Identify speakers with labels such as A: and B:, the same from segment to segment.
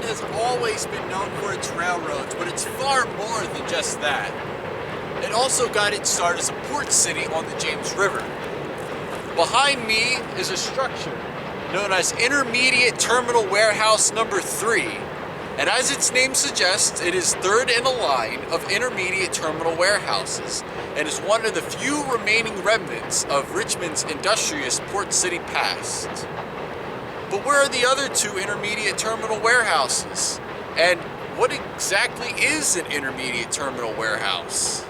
A: has always been known for its railroads, but it's far more than just that. It also got its start as a port city on the James River. Behind me is a structure known as Intermediate Terminal Warehouse Number 3. And as its name suggests, it is third in a line of intermediate terminal warehouses and is one of the few remaining remnants of Richmond's industrious port city past. But where are the other two intermediate terminal warehouses? And what exactly is an intermediate terminal warehouse?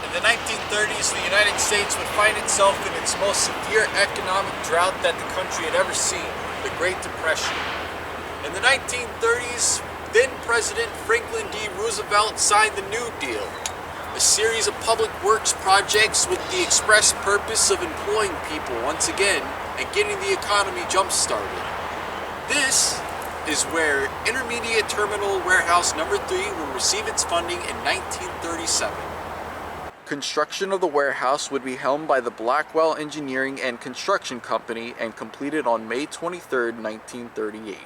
A: In the 1930s, the United States would find itself in its most severe economic drought that the country had ever seen, the Great Depression. In the 1930s, then President Franklin D. Roosevelt signed the New Deal, a series of public works projects with the express purpose of employing people once again and getting the economy jump-started. This is where Intermediate Terminal Warehouse Number 3 will receive its funding in 1937. Construction of the warehouse would be helmed by the Blackwell Engineering and Construction Company and completed on May 23, 1938.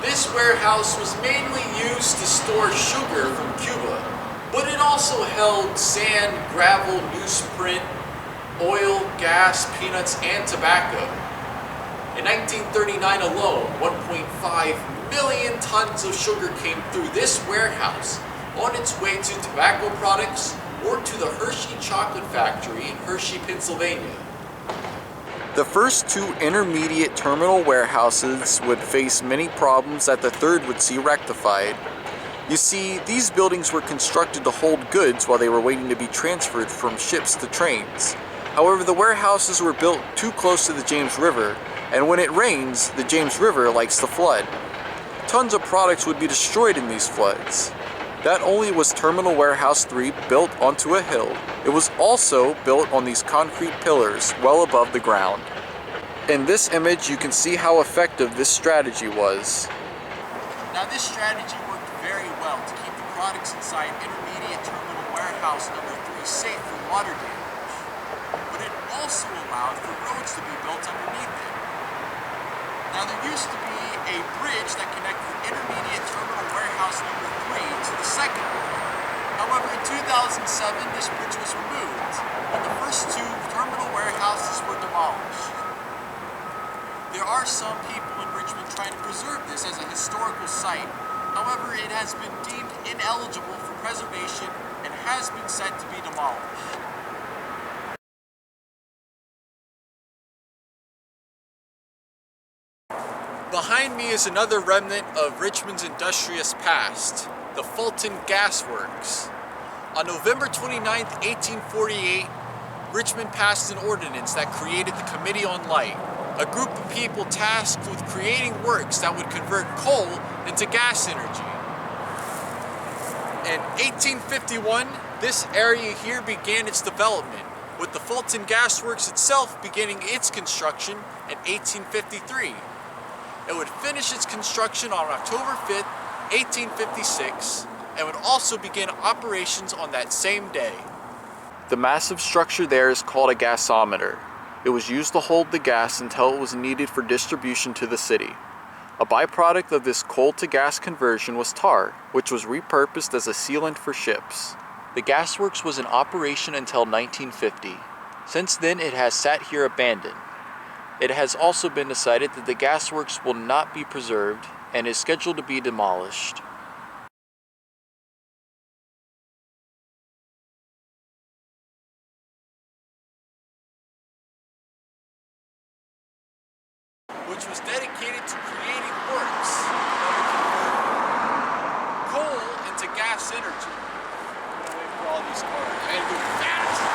A: This warehouse was mainly used to store sugar from Cuba, but it also held sand, gravel, newsprint, oil, gas, peanuts, and tobacco. In 1939 alone, 1.5 million tons of sugar came through this warehouse on its way to tobacco products or to the Hershey Chocolate Factory in Hershey, Pennsylvania. The first two intermediate terminal warehouses would face many problems that the third would see rectified. You see, these buildings were constructed to hold goods while they were waiting to be transferred from ships to trains. However, the warehouses were built too close to the James River, and when it rains, the James River likes to flood. Tons of products would be destroyed in these floods. That only was Terminal Warehouse 3 built onto a hill. It was also built on these concrete pillars well above the ground. In this image, you can see how effective this strategy was. Now this strategy worked very well to keep the products inside Intermediate Terminal Warehouse Number 3 safe from water damage. But it also allowed for roads to be built underneath it. Now there used to be a bridge that connected Intermediate Terminal Warehouse Number 3 to the second one. However, in 2007, this bridge was removed, and the first two terminal warehouses were demolished. There are some people in Richmond trying to preserve this as a historical site. However, it has been deemed ineligible for preservation and has been set to be demolished. Behind me is another remnant of Richmond's industrious past, the Fulton Gas Works. On November 29, 1848, Richmond passed an ordinance that created the Committee on Light, a group of people tasked with creating works that would convert coal into gas energy. In 1851, this area here began its development, with the Fulton Gas Works itself beginning its construction in 1853. It would finish its construction on October 5th, 1856, and would also begin operations on that same day. The massive structure there is called a gasometer. It was used to hold the gas until it was needed for distribution to the city. A byproduct of this coal to gas conversion was tar, which was repurposed as a sealant for ships. The gasworks was in operation until 1950. Since then, it has sat here abandoned. It has also been decided that the gasworks will not be preserved and is scheduled to be demolished. Which was dedicated to creating works that would convert coal into gas energy. I'm gonna wait for all these cars. I gotta go fast.